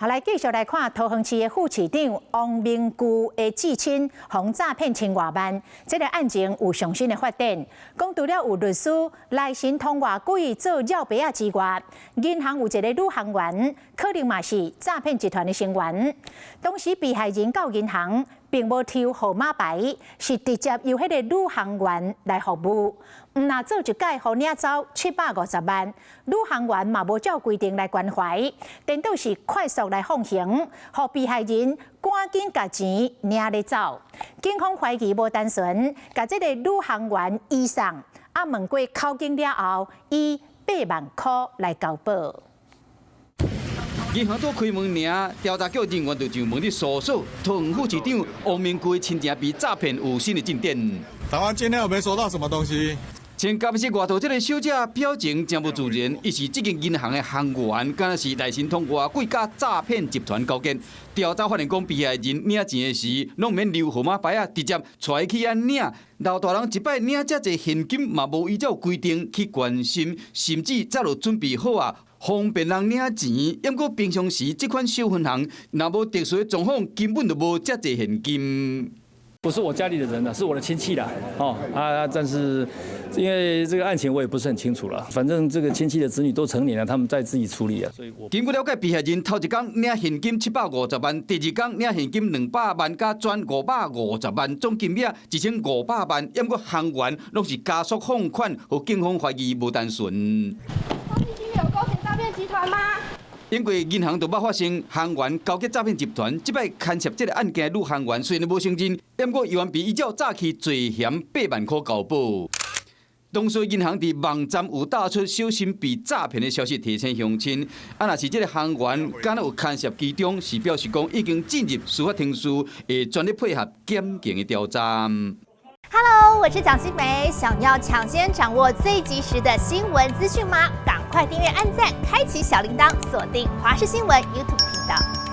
好，来继续来看桃园市的副市长王明居的至亲被诈骗千外万，这个案情有上新的发展。讲除了有律师来信通话故意做绕白啊之外，银行有一个女行员，可能嘛是诈骗集团的成员。当时被害人到银行，并无抽号码牌，是直接由迄个女行员来服务。那做一届，互领走750万，女行员嘛无照规定来关怀，颠倒是快速来放行，互被害人赶紧把钱领咧走。警方怀疑无单纯，把这个女行员移送，问过口径了后，以8万块来交保。银行都开门尔，调查局人员就上门去搜索，桃园副市长王明居的亲情被诈骗有新的进展。台湾今天有没收到什么东西？前监视外头这个小姐表情真不自然，伊是这间银行的行员，敢若是来信通话贵甲诈骗集团勾结。调查发现讲，被害人领钱的时，拢免留号码牌啊，直接带去领。老大人一摆领遮济现金，嘛无依照规定去关心，甚至早就准备好啊。方便人领钱，抑过平常时这款小分行，若无特殊的状况，根本就无遮济现金。不是我家里的人了，是我的亲戚啦。但是因为这个案情我也不是很清楚了，反正这个亲戚的子女都成年了，他们在自己处理啊。所以我经过了解，被害人头一天领现金750万，第二天领现金200万，加转550万，总金额1500万。抑过行员拢是加速放款，和警方怀疑无单纯。有构成诈骗集团吗？因为银行就捌发生行员勾结诈骗集团，即摆牵涉这个案件的女行员虽然无承认，不过又被依照诈欺罪嫌8万块交保。当时银行伫网站有打出小心被诈骗的消息，提醒乡亲。若是这个行员敢若有牵涉其中，是表示讲已经进入司法程序，会全力配合检警的调查。Hello， 我是蒋欣梅。想要抢先掌握最及时的新闻资讯吗？赶快订阅、按赞、开启小铃铛，锁定华视新闻 YouTube 频道。